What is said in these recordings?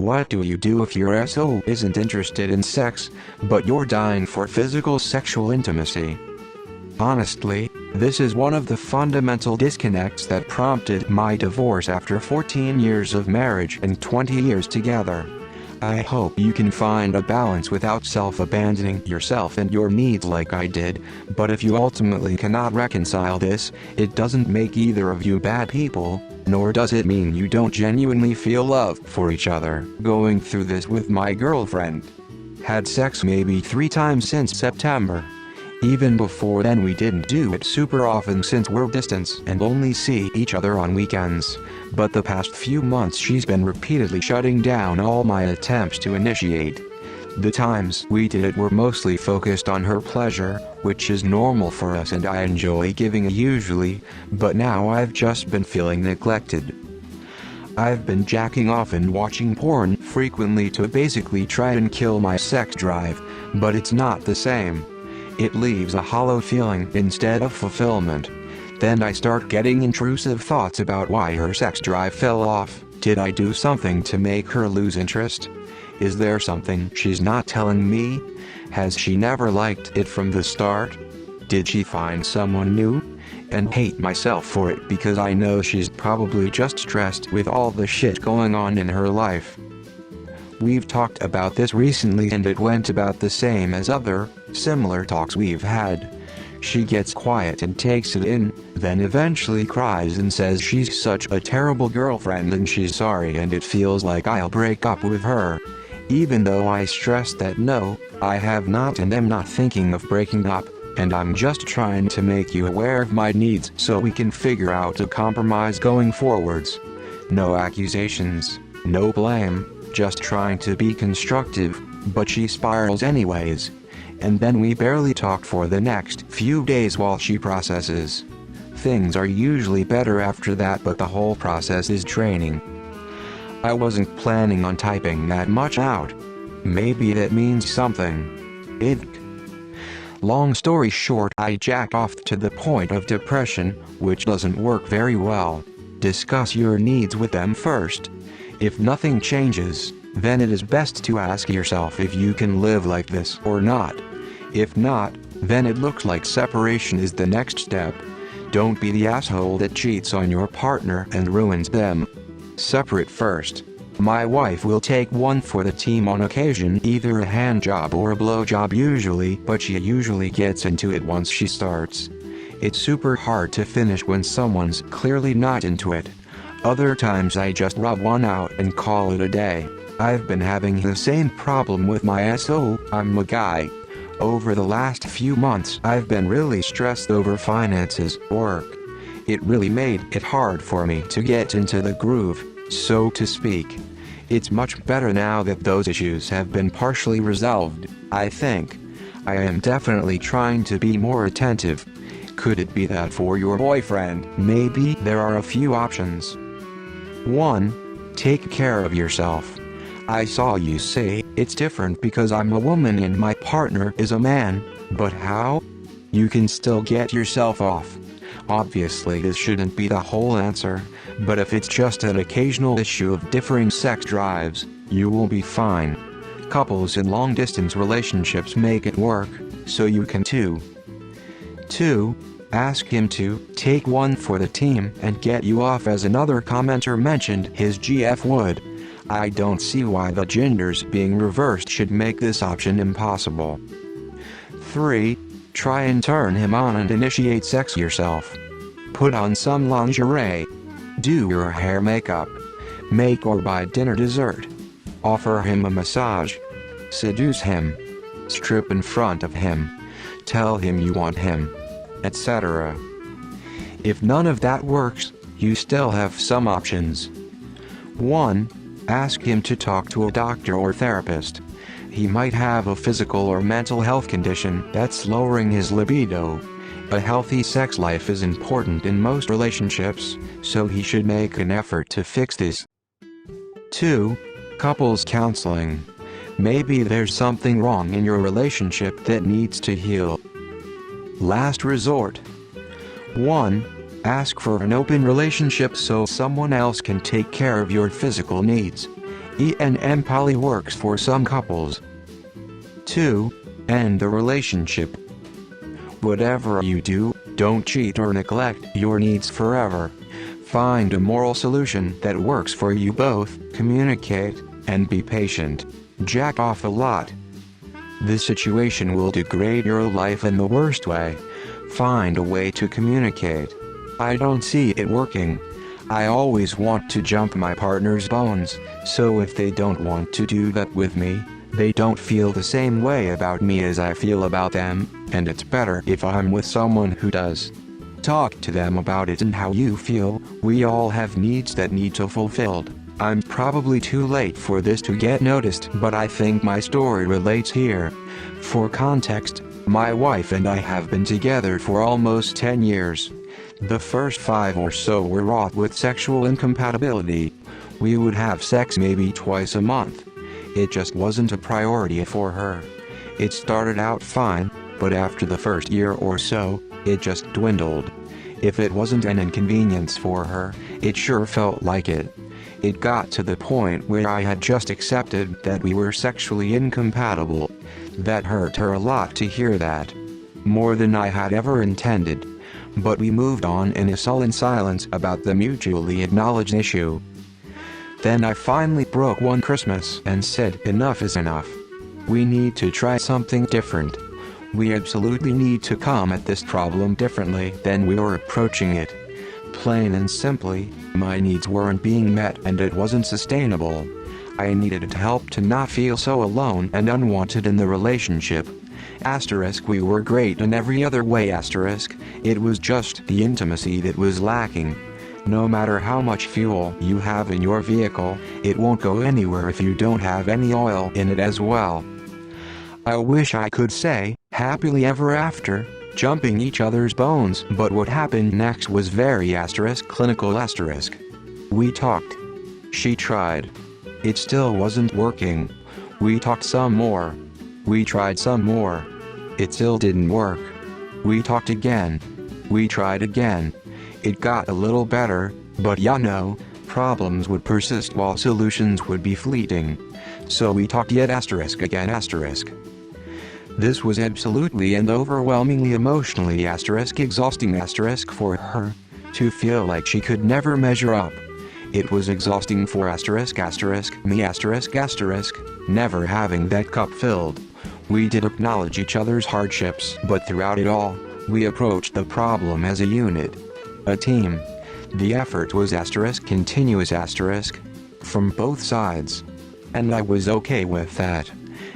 What do you do if your SO isn't interested in sex, but you're dying for physical sexual intimacy? Honestly, this is one of the fundamental disconnects that prompted my divorce after 14 years of marriage and 20 years together. I hope you can find a balance without self-abandoning yourself and your needs like I did, but if you ultimately cannot reconcile this, it doesn't make either of you bad people, nor does it mean you don't genuinely feel love for each other. Going through this with my girlfriend. Had sex maybe 3 times since September. Even before then we didn't do it super often since we're distant and only see each other on weekends, but the past few months she's been repeatedly shutting down all my attempts to initiate. The times we did it were mostly focused on her pleasure, which is normal for us and I enjoy giving usually, but now I've just been feeling neglected. I've been jacking off and watching porn frequently to basically try and kill my sex drive, but it's not the same. It leaves a hollow feeling instead of fulfillment. Then I start getting intrusive thoughts about why her sex drive fell off. Did I do something to make her lose interest? Is there something she's not telling me? Has she never liked it from the start? Did she find someone new? And hate myself for it because I know she's probably just stressed with all the shit going on in her life. We've talked about this recently and it went about the same as other, similar talks we've had. She gets quiet and takes it in, then eventually cries and says she's such a terrible girlfriend and she's sorry and it feels like I'll break up with her. Even though I stress that no, I have not and am not thinking of breaking up, and I'm just trying to make you aware of my needs so we can figure out a compromise going forwards. No accusations, no blame. Just trying to be constructive, but she spirals anyways. And then we barely talk for the next few days while she processes. Things are usually better after that, but the whole process is draining. I wasn't planning on typing that much out. Maybe that means something. Long story short, I jack off to the point of depression, which doesn't work very well. Discuss your needs with them first. If nothing changes, then it is best to ask yourself if you can live like this or not. If not, then it looks like separation is the next step. Don't be the asshole that cheats on your partner and ruins them. Separate first. My wife will take one for the team on occasion, either a hand job or a blow job usually, but she usually gets into it once she starts. It's super hard to finish when someone's clearly not into it. Other times I just rub one out and call it a day. I've been having the same problem with my SO, I'm a guy. Over the last few months I've been really stressed over finances, work. It really made it hard for me to get into the groove, so to speak. It's much better now that those issues have been partially resolved, I think. I am definitely trying to be more attentive. Could it be that for your boyfriend, maybe there are a few options? 1. Take care of yourself. I saw you say, it's different because I'm a woman and my partner is a man, but how? You can still get yourself off. Obviously this shouldn't be the whole answer, but if it's just an occasional issue of differing sex drives, you will be fine. Couples in long-distance relationships make it work, so you can too. 2. Ask him to take one for the team and get you off, as another commenter mentioned his GF would. I don't see why the genders being reversed should make this option impossible. 3. Try and turn him on and initiate sex yourself. Put on some lingerie. Do your hair, makeup. Make or buy dinner dessert. Offer him a massage. Seduce him. Strip in front of him. Tell him you want him, etc. If none of that works, you still have some options. 1. Ask him to talk to a doctor or therapist. He might have a physical or mental health condition that's lowering his libido. A healthy sex life is important in most relationships, so he should make an effort to fix this. 2. Couples counseling. Maybe there's something wrong in your relationship that needs to heal. Last resort. 1. Ask for an open relationship so someone else can take care of your physical needs. ENM poly works for some couples. 2. End the relationship. Whatever you do, don't cheat or neglect your needs forever. Find a moral solution that works for you both, communicate, and be patient. Jack off a lot. This situation will degrade your life in the worst way. Find a way to communicate. I don't see it working. I always want to jump my partner's bones, so if they don't want to do that with me, they don't feel the same way about me as I feel about them, and it's better if I'm with someone who does. Talk to them about it and how you feel. We all have needs that need to fulfilled. I'm probably too late for this to get noticed, but I think my story relates here. For context, my wife and I have been together for almost 10 years. The first 5 or so were wrought with sexual incompatibility. We would have sex maybe twice a month. It just wasn't a priority for her. It started out fine, but after the first year or so, it just dwindled. If it wasn't an inconvenience for her, it sure felt like it. It got to the point where I had just accepted that we were sexually incompatible. That hurt her a lot to hear that. More than I had ever intended. But we moved on in a sullen silence about the mutually acknowledged issue. Then I finally broke one Christmas and said enough is enough. We need to try something different. We absolutely need to come at this problem differently than we were approaching it. Plain and simply, my needs weren't being met and it wasn't sustainable. I needed help to not feel so alone and unwanted in the relationship. We were great in every other way. It was just the intimacy that was lacking. No matter how much fuel you have in your vehicle, it won't go anywhere if you don't have any oil in it as well. I wish I could say, happily ever after, jumping each other's bones, but what happened next was very clinical. We talked. She tried. It still wasn't working. We talked some more. We tried some more. It still didn't work. We talked again. We tried again. It got a little better, but problems would persist while solutions would be fleeting. So we talked yet again. This was absolutely and overwhelmingly emotionally exhausting for her, to feel like she could never measure up. It was exhausting for me never having that cup filled. We did acknowledge each other's hardships, but throughout it all, we approached the problem as a unit. A team. The effort was continuous from both sides. And I was okay with that.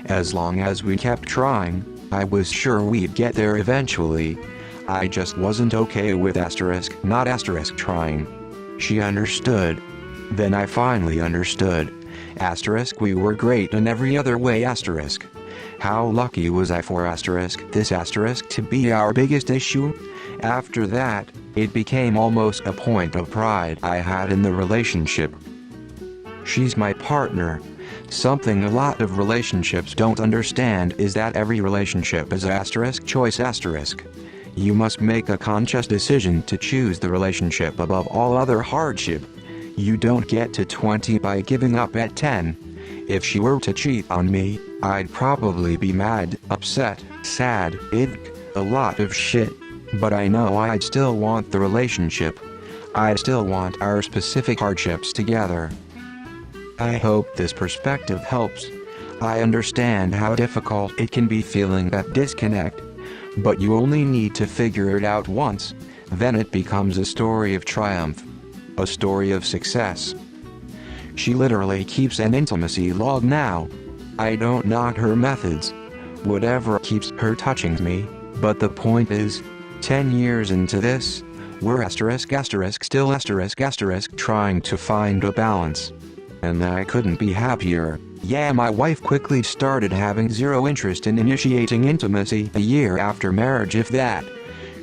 As long as we kept trying, I was sure we'd get there eventually. I just wasn't okay with not trying. She understood. Then I finally understood. We were great in every other way. How lucky was I for this to be our biggest issue? After that, it became almost a point of pride I had in the relationship. She's my partner. Something a lot of relationships don't understand is that every relationship is choice. You must make a conscious decision to choose the relationship above all other hardship. You don't get to 20 by giving up at 10. If she were to cheat on me, I'd probably be mad, upset, sad, a lot of shit. But I know I'd still want the relationship. I'd still want our specific hardships together. I hope this perspective helps. I understand how difficult it can be feeling that disconnect. But you only need to figure it out once, then it becomes a story of triumph. A story of success. She literally keeps an intimacy log now. I don't knock her methods. Whatever keeps her touching me, but the point is, 10 years into this, we're still trying to find a balance. And I couldn't be happier. My wife quickly started having zero interest in initiating intimacy a year after marriage, if that.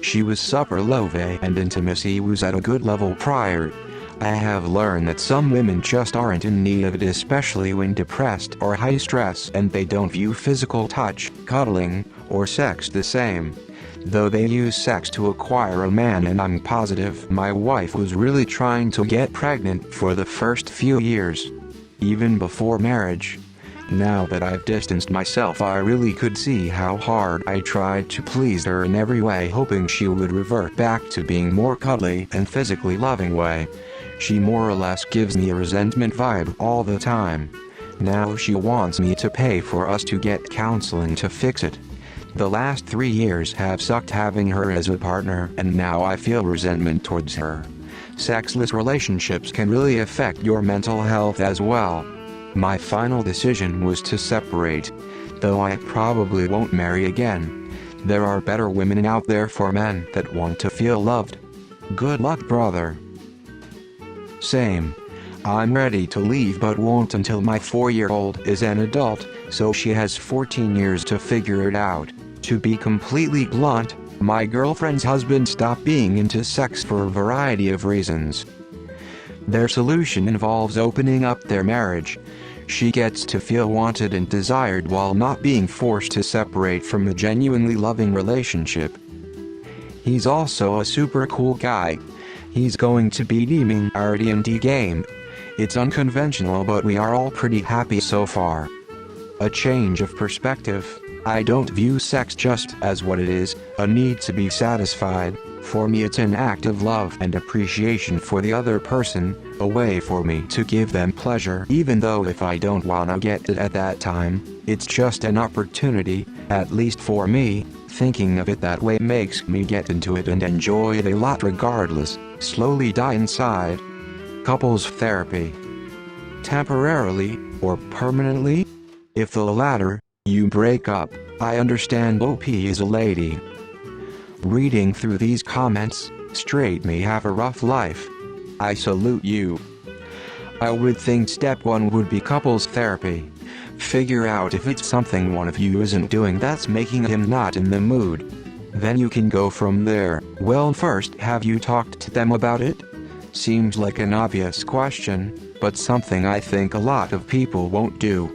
She was super low and intimacy was at a good level prior. I have learned that some women just aren't in need of it, especially when depressed or high stress, and they don't view physical touch, cuddling, or sex the same. Though they use sex to acquire a man, and I'm positive my wife was really trying to get pregnant for the first few years. even before marriage. Now that I've distanced myself, I really could see how hard I tried to please her in every way, hoping she would revert back to being more cuddly and physically loving way. She more or less gives me a resentment vibe all the time. Now she wants me to pay for us to get counseling to fix it. The last 3 years have sucked having her as a partner, and now I feel resentment towards her. Sexless relationships can really affect your mental health as well. My final decision was to separate, though I probably won't marry again. There are better women out there for men that want to feel loved. Good luck, brother. Same. I'm ready to leave but won't until my 4-year-old is an adult, so she has 14 years to figure it out. To be completely blunt, my girlfriend's husband stopped being into sex for a variety of reasons. Their solution involves opening up their marriage. She gets to feel wanted and desired while not being forced to separate from a genuinely loving relationship. He's also a super cool guy. He's going to be DMing our D&D game. It's unconventional, but we are all pretty happy so far. A change of perspective. I don't view sex just as what it is, a need to be satisfied. For me it's an act of love and appreciation for the other person, a way for me to give them pleasure, even though if I don't wanna get it at that time, it's just an opportunity, at least for me. Thinking of it that way makes me get into it and enjoy it a lot regardless, slowly die inside. Couples therapy. Temporarily, or permanently? If the latter, you break up. I understand OP is a lady. Reading through these comments, straight may have a rough life. I salute you. I would think step 1 would be couples therapy. Figure out if it's something one of you isn't doing that's making him not in the mood. Then you can go from there. Well, first, have you talked to them about it? Seems like an obvious question, but something I think a lot of people won't do.